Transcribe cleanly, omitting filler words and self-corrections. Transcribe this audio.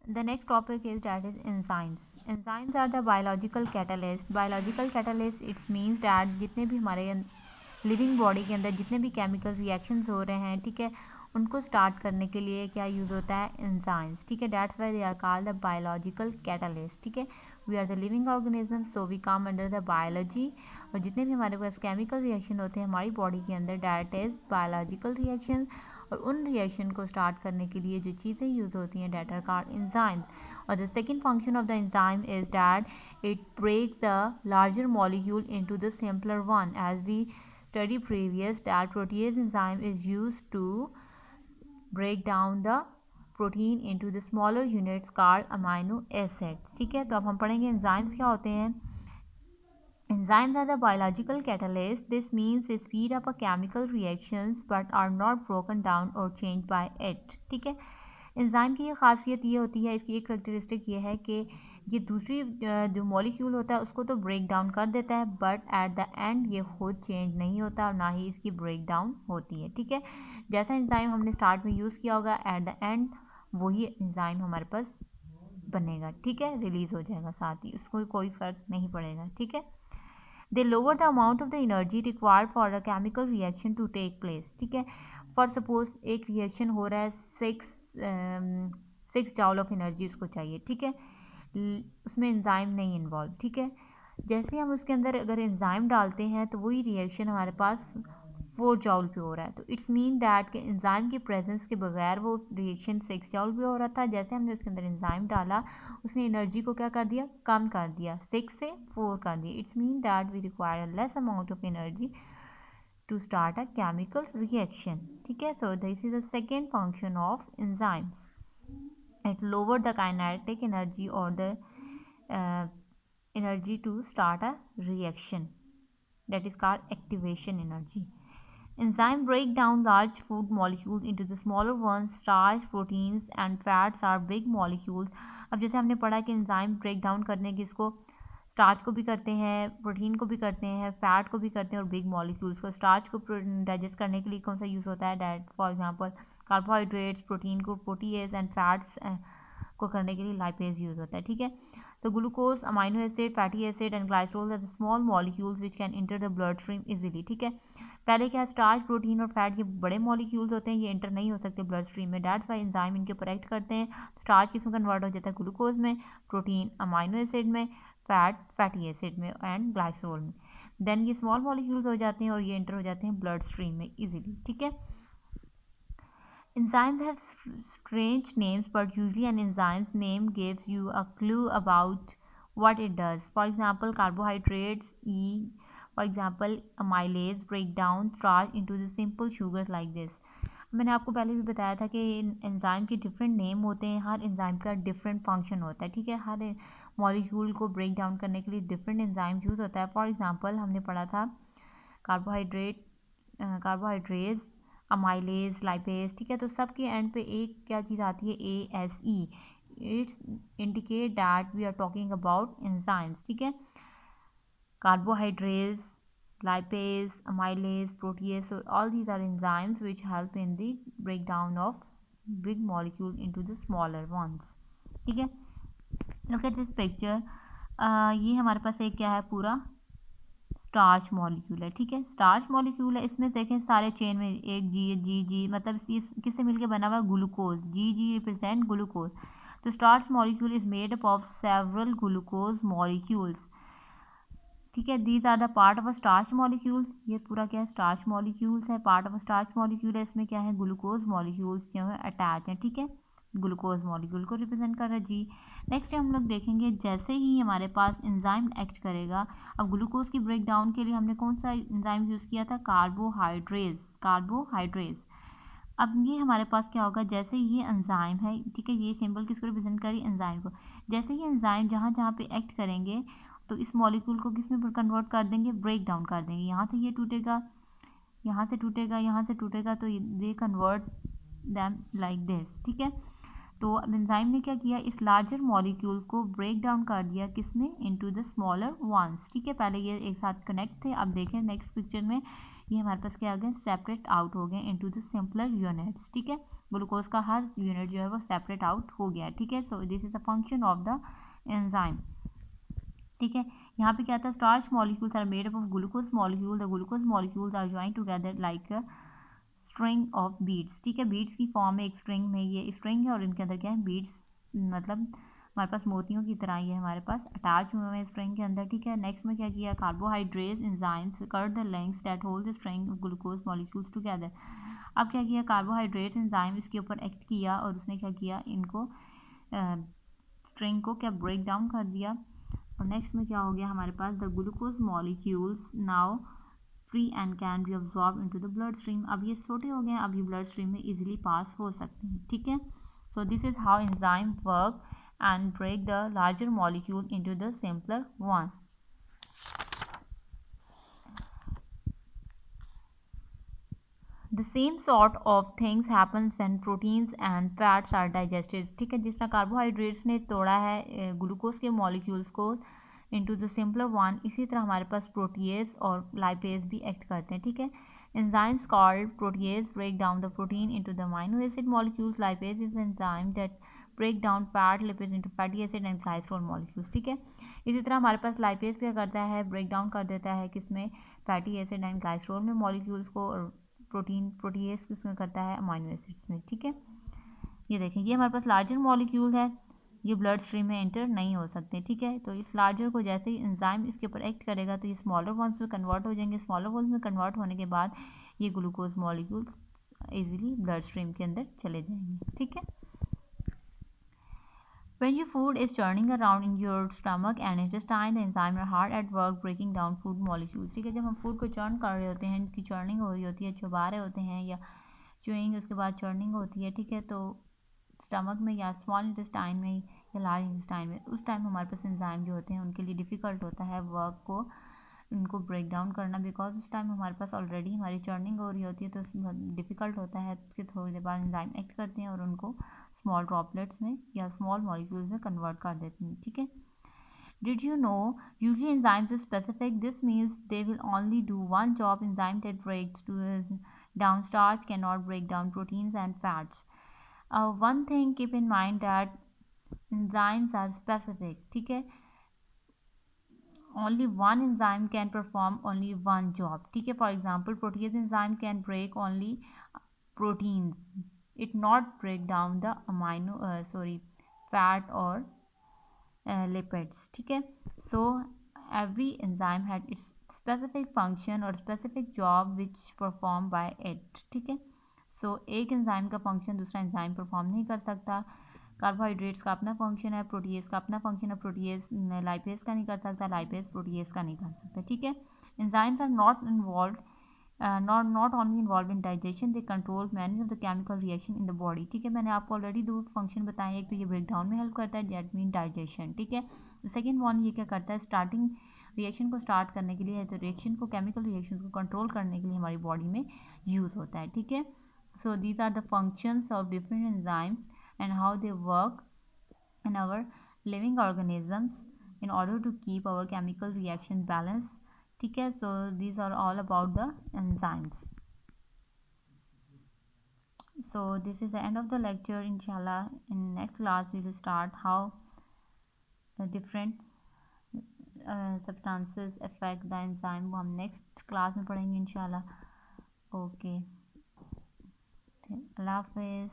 The next topic is that is enzymes. Enzymes are the biological catalyst. Biological catalyst it means that जितने भी हमारे living body के अंदर जितने भी केमिकल रिएक्शंस हो रहे हैं, ठीक है, उनको स्टार्ट करने के लिए क्या यूज़ होता है, एंजाइम्स, ठीक है. That's why they are called the biological catalyst, ठीक है. We are the living organism, so we come under the biology. और जितने भी हमारे पास केमिकल रिएक्शन होते हैं हमारी बॉडी के अंदर, दैट इज़ बायोलॉजिकल रिएक्शन. और उन रिएक्शन को स्टार्ट करने के लिए जो चीज़ें यूज़ होती हैं दैट आर कॉल्ड एंजाइम्स. और the second function of the enzyme is that it break the larger molecule into the simpler one. As we study previous that protease enzyme is used to break down the protein into the smaller units called amino acids, ठीक है. तो अब हम पढ़ेंगे enzymes क्या होते हैं. Enzymes are the biological catalysts. This means they speed up a chemical reactions but are not broken down or changed by it, ठीक है. एंजाइम की ये खासियत ये होती है, इसकी एक करेक्टरिस्टिक ये है कि ये दूसरी जो मॉलिक्यूल होता है उसको तो ब्रेक डाउन कर देता है, बट एट द एंड ये खुद चेंज नहीं होता और ना ही इसकी ब्रेक डाउन होती है, ठीक है. जैसा एंजाइम हमने स्टार्ट में यूज़ किया होगा एट द एंड वही एंजाइम हमारे पास बनेगा, ठीक है, रिलीज़ हो जाएगा साथ ही, उसको कोई फ़र्क नहीं पड़ेगा, ठीक है. They lower the amount of the energy required for a chemical reaction to take place, ठीक है. फॉर सपोज एक रिएक्शन हो रहा है, 6 जॉल ऑफ एनर्जी उसको चाहिए, ठीक है. उसमें एंजाइम नहीं इन्वॉल्व, ठीक है. जैसे हम उसके अंदर अगर एंजाइम डालते हैं तो वही रिएक्शन हमारे पास 4 जॉल पे हो रहा है. तो इट्स मीन दैट कि एंजाइम की प्रेजेंस के बगैर वो रिएक्शन 6 जॉल पे हो रहा था. जैसे हमने उसके अंदर एंजाइम डाला उसने एनर्जी को क्या कर दिया, कम कर दिया, 6 से 4 कर दिया. It's mean that we require less amount of energy to start a chemical reaction, ठीक है. So this is the second function of enzymes. It lower the kinetic energy or the energy to start a reaction, that is called activation energy. Enzyme break down large food molecules into the smaller ones. Starch, proteins and fats are big molecules. अब जैसे हमने पढ़ा कि enzyme break down करने की इसको starch को भी करते हैं, प्रोटीन को भी करते हैं, फैट को भी करते हैं और बिग मॉलिक्यूल्स को. स्टार्च को डाइजेस्ट करने के लिए कौन सा यूज़ होता है, that for example carbohydrates, protein को प्रोटीएज एंड फैट्स को करने के लिए लाइपेज यूज़ होता है, ठीक है. तो glucose, amino acid, fatty acid and glycerol are small molecules which can enter the blood stream easily, ठीक है. पहले क्या, स्टार्च, प्रोटीन और फैट ये बड़े मॉलिक्यूल्स होते हैं, ये एंटर नहीं हो सकते ब्लड स्ट्रीम में. दैट्स वाई एंजाइम इनके ऊपर एक्ट करते हैं. स्टार्च किसमें कन्वर्ट हो जाता है, ग्लूकोज में, प्रोटीन अमाइनो एसिड में, फैटी एसिड में एंड ग्लाइसरोल में. देन ये स्मॉल मॉलिक्यूल्स हो जाते हैं और ये एंटर हो जाते हैं ब्लड स्ट्रीम में इजीली, ठीक है. Enzymes have strange names, but usually an enzyme's name gives you a clue about what it does. For example, carbohydrates, E. For example, amylase break down starch into the simple sugars like this. मैंने आपको पहले भी बताया था कि enzyme के different name होते हैं, हर एंजाइम का डिफरेंट फंक्शन होता है, ठीक है. हर मॉलिक्यूल को ब्रेक डाउन करने के लिए डिफरेंट एंजाइम यूज़ होता है. फॉर एग्जांपल हमने पढ़ा था कार्बोहाइड्रेट्स, अमाइलेज, लाइपेज, ठीक है. तो सबके एंड पे एक क्या चीज़ आती है, ASE. It's indicate that we are talking about enzymes, ठीक है. Carbohydrates, lipase, amylase, protease, so all these are enzymes which help in the breakdown of big molecule into the smaller ones, ठीक है. Look at this picture. ये हमारे पास एक क्या है, पूरा स्टार्च मॉलिक्यूल है, ठीक है. स्टार्च मॉलिक्यूल है, इसमें देखें सारे चेन में एक जी मतलब किससे मिलके बना हुआ है, ग्लूकोज. G represent glucose. तो starch molecule is made up of several glucose molecules, ठीक है. These are the part of a starch molecule. ये पूरा क्या है, स्टार्च मॉलिक्यूल्स है, part of a starch molecule है. इसमें क्या है, ग्लूकोज मॉलिक्यूल्स जो है अटैच हैं, ठीक है. ग्लूकोज मॉलिक्यूल को रिप्रेजेंट कर रहा है जी. नेक्स्ट हम लोग देखेंगे जैसे ही हमारे पास एंजाइम एक्ट करेगा. अब ग्लूकोज की ब्रेक डाउन के लिए हमने कौन सा एंजाइम यूज़ किया था, कार्बोहाइड्रेज. अब ये हमारे पास क्या होगा, जैसे ये एंजाइम है, ठीक है, ये सिंबल किसको रिप्रेजेंट करी, एंजाइम को. जैसे ही एंजाइम जहाँ जहाँ पे एक्ट करेंगे तो इस मॉलिक्यूल को किसमें कन्वर्ट कर देंगे, ब्रेक डाउन कर देंगे. यहाँ से ये टूटेगा, यहाँ से टूटेगा, यहाँ से टूटेगा, तो they convert them like this, ठीक है. तो अब एंजाइम ने क्या किया, इस लार्जर मॉलिक्यूल को ब्रेक डाउन कर दिया किसमें, इनटू द स्मॉलर वंस, ठीक है. पहले ये एक साथ कनेक्ट थे, अब देखें नेक्स्ट पिक्चर में ये हमारे पास क्या आ गए, सेपरेट आउट हो गए इनटू द सिंपलर यूनिट्स, ठीक है। ग्लूकोज का हर यूनिट जो है वो सेपरेट आउट हो गया, ठीक है। So this is a function of the enzyme, ठीक है। यहाँ पे क्या था, starch molecules are made up of glucose molecule, the glucose molecules are join together like string of beads, ठीक है। बीड्स की फॉर्म में एक स्ट्रिंग में, ये स्ट्रिंग है और इनके अंदर क्या है, बीड्स, मतलब हमारे पास मोतियों की तरह ये हमारे पास अटैच हुए हैं स्ट्रिंग के अंदर, ठीक है। नेक्स्ट में क्या किया, carbohydrate enzymes cut the links that hold the string of glucose molecules together. अब क्या किया, कार्बोहाइड्रेट एंजाइम इसके ऊपर एक्ट किया और उसने क्या किया, इनको स्ट्रिंग को क्या ब्रेक डाउन कर दिया। और नेक्स्ट में क्या हो गया हमारे पास, the glucose molecules now free and can be absorb into the blood stream. अब ये छोटे हो गए हैं, अब ये ब्लड स्ट्रीम में इजीली पास हो सकते हैं, ठीक है। So this is how enzyme work and break the larger molecule into the simpler one. The same sort of things happens when proteins and fats are digested, ठीक है। जिस तरह कार्बोहाइड्रेट्स ने तोड़ा है ग्लूकोज के मॉलिक्यूल्स को इनटू द सिंपलर वन, इसी तरह हमारे पास प्रोटीएज और लाइपेज भी एक्ट करते हैं, ठीक है। Enzymes called protease break down the protein into the amino acid molecules, lipase is enzyme that break down fat lipids into fatty acid and glycerol molecules, ठीक है। इसी तरह हमारे पास लाइपेज क्या करता है, ब्रेक डाउन कर देता है किसमें, फैटी एसिड एंड ग्लाइसरॉल में मॉलिक्यूल्स को, और प्रोटीएज किसमें करता है, अमीनो एसिड्स में, ठीक है। ये देखें, ये हमारे पास लार्जर मॉलिक्यूल है, ये ब्लड स्ट्रीम में एंटर नहीं हो सकते, ठीक है। तो इस लार्जर को जैसे ही एंजाइम इसके ऊपर एक्ट करेगा तो ये स्मॉलर वंस में कन्वर्ट हो जाएंगे, स्मॉलर वंस में कन्वर्ट होने के बाद ये glucose molecules easily blood stream के अंदर चले जाएंगे, ठीक है। When your food is churning around in your stomach and intestine, the enzymes are hard at work breaking down food molecules, ठीक है। जब हम फूड को चर्न कर रहे होते हैं, इसकी चर्निंग हो रही होती है, चबा रहे होते हैं या चुएंगे, उसके बाद चर्निंग होती है, ठीक है। तो स्टमक में या स्मॉल इंटेस्टाइन में या लार्ज इंटेस्टाइन में, उस टाइम हमारे पास एंजाइम जो होते हैं उनके लिए डिफ़िकल्ट होता है वर्क को, इनको ब्रेक डाउन करना, बिकॉज उस टाइम हमारे पास ऑलरेडी हमारी चर्निंग हो रही होती है, तो डिफ़िकल्ट होता है। उसके थोड़ी देर बाद एंजाइम एक्ट करते हैं और उनको स्मॉल ड्रॉपलेट्स में या स्मॉल मॉलिक्यूल्स में कन्वर्ट कर देते हैं, ठीक है। Did you know usually enzymes are specific? This means they will only do one job. Enzyme that breaks down starch cannot break down proteins and fats. One thing keep in mind that enzymes are specific, ठीक है। only one enzyme can perform only one job, ठीक है। For example, protease enzyme can break only proteins, it not break down the fat or lipids, ठीक है। So every enzyme had its specific function or specific job which performed by it, ठीक है। So एक enzyme का function दूसरा enzyme perform नहीं कर सकता। कार्बोहाइड्रेट्स का अपना फंक्शन है, प्रोटीएज का अपना फंक्शन है, प्रोटीएज लाइपेज का नहीं कर सकता, लाइपेज प्रोटीएज का नहीं कर सकता, ठीक है। Enzymes are not involve not only involved in digestion, they control many of the chemical reaction in the body, ठीक है। मैंने आपको ऑलरेडी दो फंक्शन बताए, एक तो ये ब्रेक डाउन में हेल्प करता है, दैट मीन डाइजेशन, ठीक है। सेकेंड वन ये क्या करता है, स्टार्टिंग रिएक्शन को स्टार्ट करने के लिए, तो रिएक्शन को, केमिकल रिएक्शन को कंट्रोल करने के लिए हमारी बॉडी में यूज़ होता है, ठीक है। So these are the functions of different enzymes and how they work in our living organisms in order to keep our chemical reaction balanced, ठीक है। So these are all about the enzymes. So this is the end of the lecture. Inshallah in next class we will start how the different substances affect the enzyme, वो हम next class में पढ़ेंगे इंशाल्लाह। Okay, अल्लाह हाफिज़।